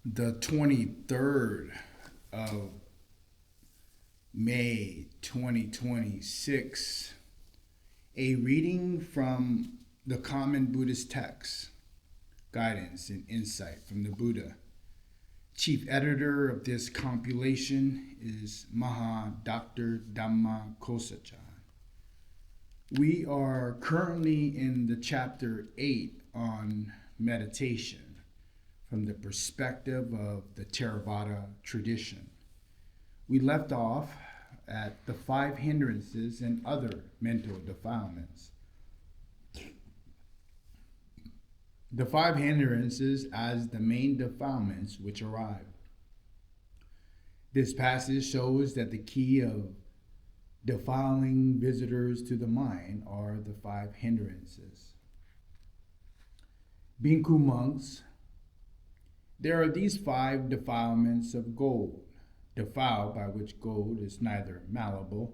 The 23rd of May 2026, a reading from the Common Buddhist Text, Guidance and Insight from the Buddha. Chief editor of this compilation is Maha Dr. Dhamma Kosachan. We are currently in the chapter 8 on meditation from the perspective of the Theravada tradition. We left off at the 5 hindrances and other mental defilements. The 5 hindrances as the main defilements which arrive. This passage shows that the key of defiling visitors to the mind are the 5 hindrances. Bhikkhu monks, there are these 5 defilements of gold, defiled by which gold is neither malleable,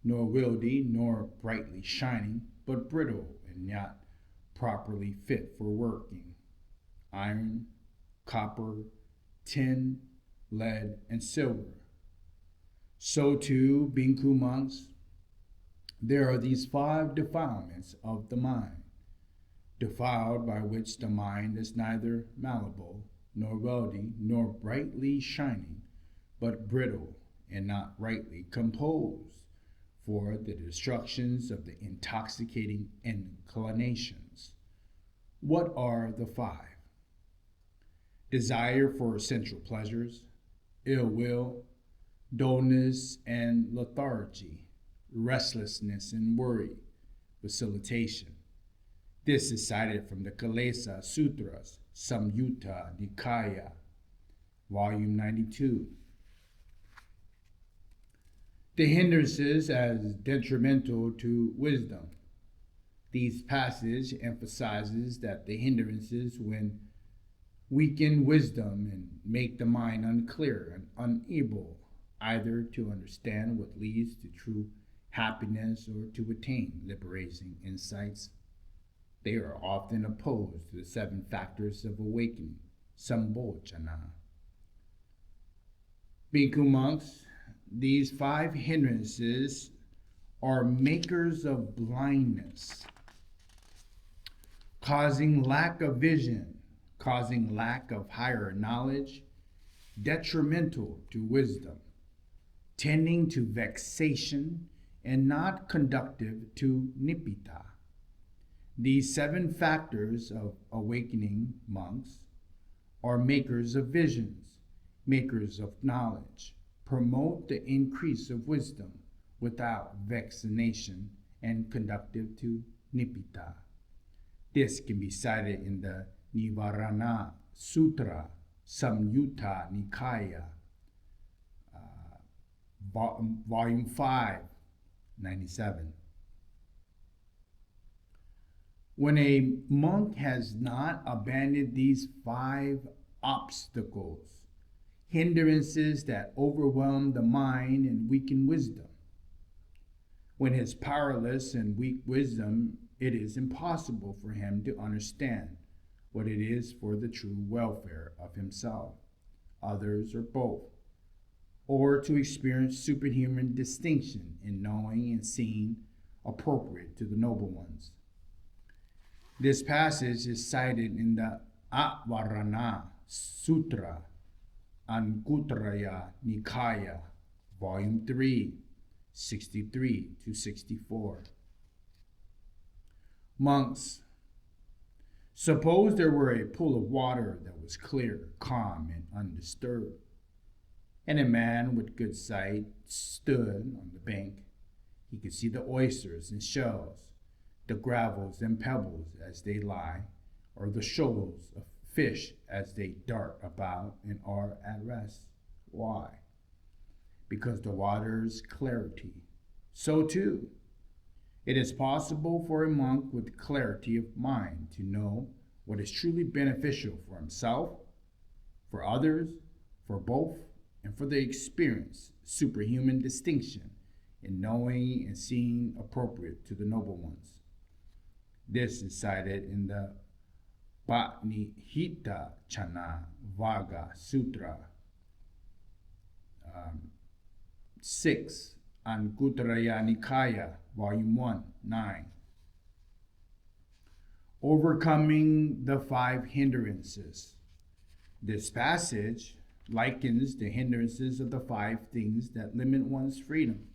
nor wieldy, nor brightly shining, but brittle and not properly fit for working. Iron, copper, tin, lead, and silver. So too, Bhikkhu monks, there are these 5 defilements of the mind, defiled by which the mind is neither malleable, nor wealthy, nor brightly shining, but brittle and not rightly composed for the destructions of the intoxicating inclinations. What are the 5? Desire for sensual pleasures, ill will, dullness and lethargy, restlessness and worry, facilitation. This is cited from the Kilesa Sutras, Samyutta Nikaya, volume 92. The hindrances as detrimental to wisdom. These passage emphasizes that the hindrances when weaken wisdom and make the mind unclear and unable either to understand what leads to true happiness or to attain liberating insights. They are often opposed to the 7 factors of awakening, Sambhojana. Bhikkhu monks, these 5 hindrances are makers of blindness, causing lack of vision, causing lack of higher knowledge, detrimental to wisdom, tending to vexation, and not conducive to nipita. These 7 factors of awakening monks are makers of visions, makers of knowledge, promote the increase of wisdom without vexation, and conducive to nipita. This can be cited in the Nivarana Sutra, Samyutta Nikaya, volume 5, 97. When a monk has not abandoned these 5 obstacles, hindrances that overwhelm the mind and weaken wisdom, when he is powerless and weak wisdom, it is impossible for him to understand what it is for the true welfare of himself, others, or both, or to experience superhuman distinction in knowing and seeing appropriate to the noble ones. This passage is cited in the Avarana Sutra, Anguttara Nikaya, volume 3, 63 to 64. Monks, suppose there were a pool of water that was clear, calm, and undisturbed, and a man with good sight stood on the bank. He could see the oysters and shells, the gravels and pebbles as they lie, or the shoals of fish as they dart about and are at rest. Why? Because the water's clarity. So too, it is possible for a monk with clarity of mind to know what is truly beneficial for himself, for others, for both, and for the experience superhuman distinction in knowing and seeing appropriate to the noble ones. This is cited in the Bhatnihita Chana Vaga Sutra 6, Anguttara Nikaya, Volume 1, 9. Overcoming the 5 hindrances. This passage likens the hindrances of the 5 things that limit one's freedom.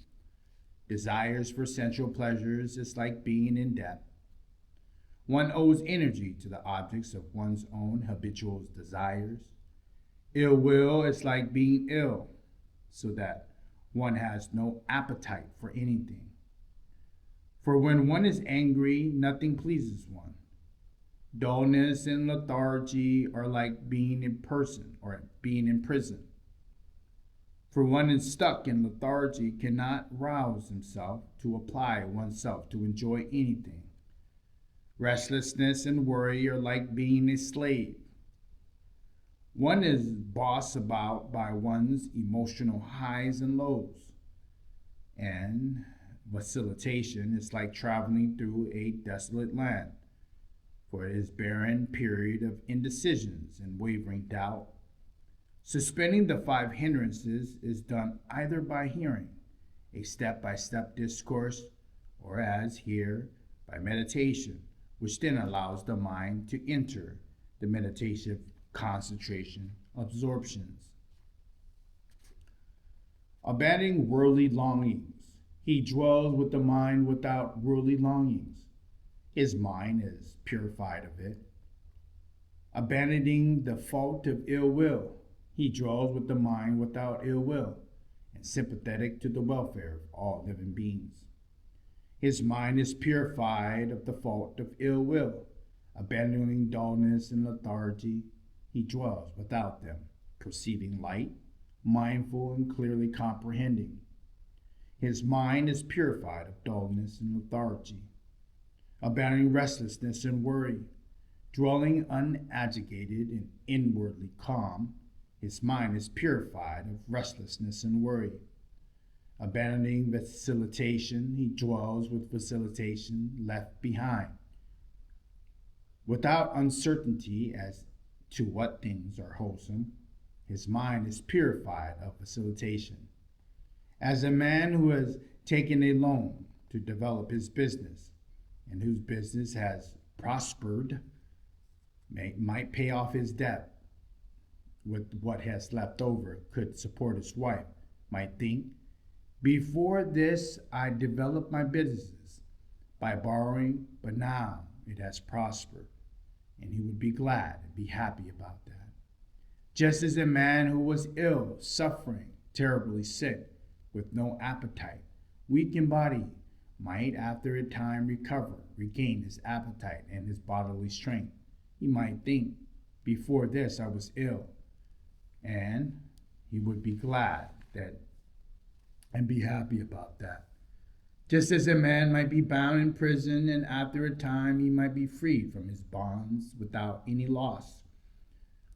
Desires for sensual pleasures is like being in debt. One owes energy to the objects of one's own habitual desires. Ill will is like being ill, so that one has no appetite for anything. For when one is angry, nothing pleases one. Dullness and lethargy are like being in person or being in prison. For one is stuck in lethargy cannot rouse himself to apply oneself to enjoy anything. Restlessness and worry are like being a slave. One is bossed about by one's emotional highs and lows. And vacillation is like traveling through a desolate land, for it is barren period of indecisions and wavering doubt. Suspending the 5 hindrances is done either by hearing a step-by-step discourse, or as here, by meditation, which then allows the mind to enter the meditative concentration absorptions. Abandoning worldly longings, he dwells with the mind without worldly longings. His mind is purified of it. Abandoning the fault of ill will, he dwells with the mind without ill will and sympathetic to the welfare of all living beings. His mind is purified of the fault of ill will. Abandoning dullness and lethargy, he dwells without them, perceiving light, mindful and clearly comprehending. His mind is purified of dullness and lethargy. Abandoning restlessness and worry, dwelling unagitated and inwardly calm, his mind is purified of restlessness and worry. Abandoning vacillation, he dwells with vacillation left behind. Without uncertainty as to what things are wholesome, his mind is purified of vacillation. As a man who has taken a loan to develop his business, and whose business has prospered, might pay off his debt with what has left over, could support his wife, might think, before this I developed my business by borrowing, but now it has prospered, and he would be glad and be happy about that. Just as a man who was ill, suffering, terribly sick, with no appetite, weak in body, might after a time recover, regain his appetite and his bodily strength. He might think, before this I was ill, and he would be glad that and be happy about that. Just as a man might be bound in prison, and after a time he might be freed from his bonds without any loss,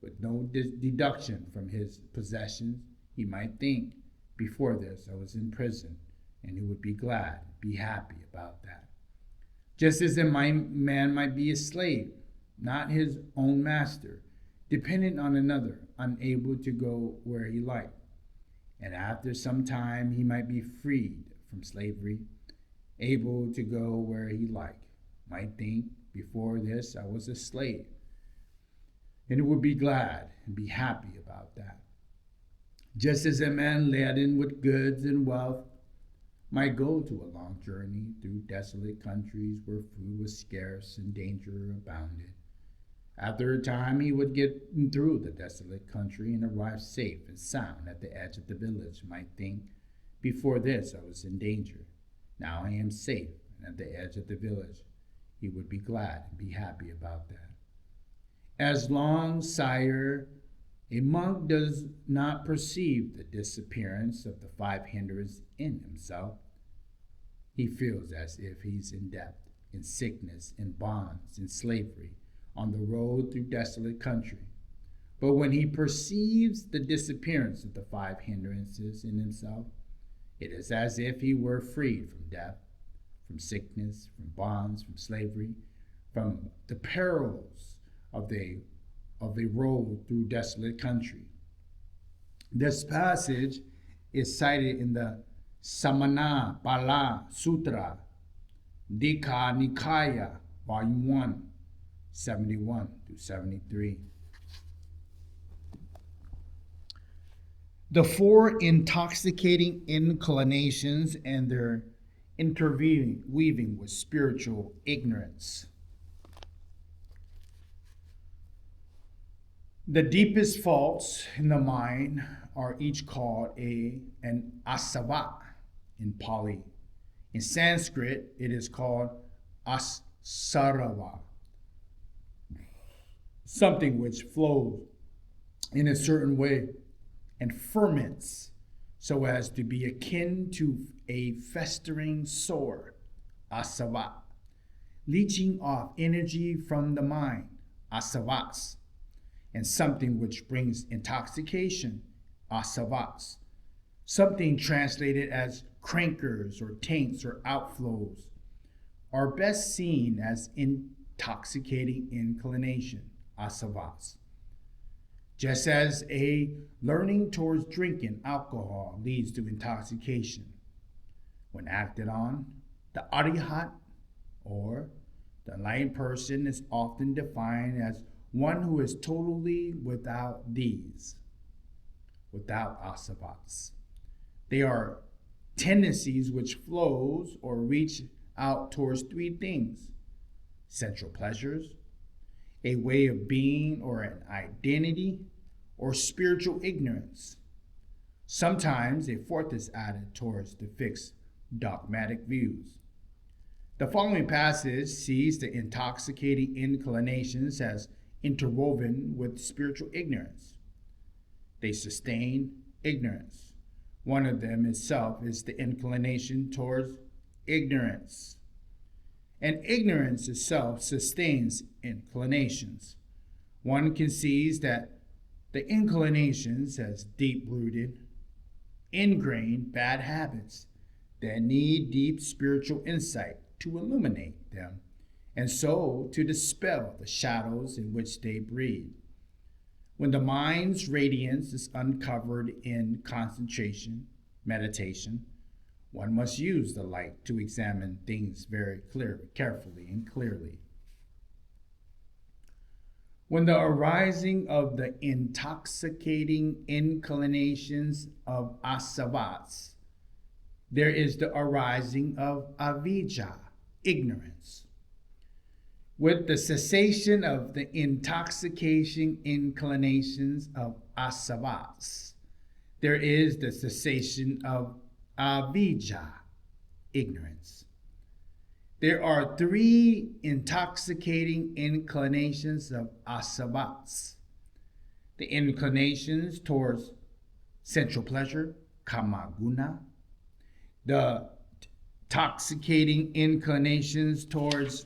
with no deduction from his possessions, he might think, before this I was in prison, and he would be glad, be happy about that. Just as a man might be a slave, not his own master, dependent on another, unable to go where he liked. And after some time he might be freed from slavery, able to go where he liked. Might think, before this I was a slave, and it would be glad and be happy about that. Just as a man laden with goods and wealth might go to a long journey through desolate countries where food was scarce and danger abounded. After a time he would get through the desolate country and arrive safe and sound at the edge of the village, might think, before this I was in danger. Now I am safe and at the edge of the village. He would be glad and be happy about that. As long, sire, a monk does not perceive the disappearance of the 5 hindrances in himself. He feels as if he's in debt, in sickness, in bonds, in slavery, on the road through desolate country. But when he perceives the disappearance of the 5 hindrances in himself, it is as if he were freed from death, from sickness, from bonds, from slavery, from the perils of the road through desolate country. This passage is cited in the Samana Pala Sutra, Dika Nikaya, Volume 1, 71 through 73. The four intoxicating inclinations and their interweaving with spiritual ignorance. The deepest faults in the mind are each called an asava in Pali. In Sanskrit, it is called asarava, something which flows in a certain way and ferments so as to be akin to a festering sore, asava, leeching off energy from the mind, asavas, and something which brings intoxication, asavas, something translated as crankers or taints or outflows, are best seen as intoxicating inclination, asavas. Just as a learning towards drinking alcohol leads to intoxication, when acted on, the arihat, or the enlightened person, is often defined as one who is totally without these, without asavas. They are tendencies which flows or reach out towards three things: sensual pleasures, a way of being or an identity, or spiritual ignorance. Sometimes a fourth is added towards the fixed dogmatic views. The following passage sees the intoxicating inclinations as interwoven with spiritual ignorance. They sustain ignorance. One of them itself is the inclination towards ignorance. And ignorance itself sustains inclinations. One conceives that the inclinations as deep-rooted, ingrained bad habits that need deep spiritual insight to illuminate them, and so to dispel the shadows in which they breed. When the mind's radiance is uncovered in concentration, meditation, one must use the light to examine things very carefully and clearly. When the arising of the intoxicating inclinations of asavas, there is the arising of avijja, ignorance. With the cessation of the intoxicating inclinations of asavas, there is the cessation of avijja, ignorance. There are three intoxicating inclinations of asavas: the inclinations towards sensual pleasure, kamaguna, the intoxicating inclinations towards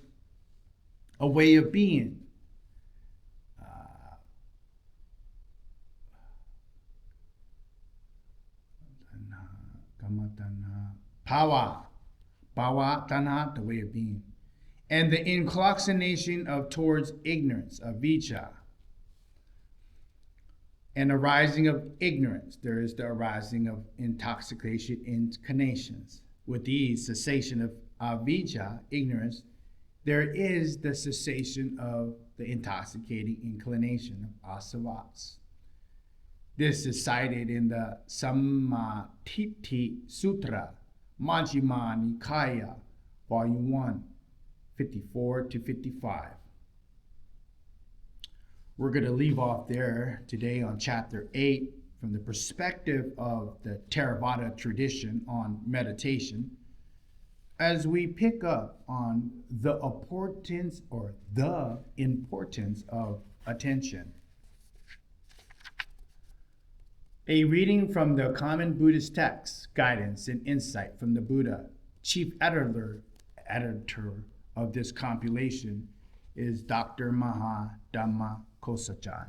a way of being, Bhava tanha, the way of being, and the inclination towards ignorance, avijja, and arising of ignorance. There is the arising of intoxication inclinations. With these cessation of avijja, ignorance, there is the cessation of the intoxicating inclination of asavas. This is cited in the Sammatiti Sutra, Majjhima Nikaya, Volume 1, 54 to 55. We're going to leave off there today on Chapter 8 from the perspective of the Theravada tradition on meditation, as we pick up on the importance of attention. A reading from the Common Buddhist Text, Guidance and Insight from the Buddha. Chief editor of this compilation is Dr. Maha Dhamma Kosachan.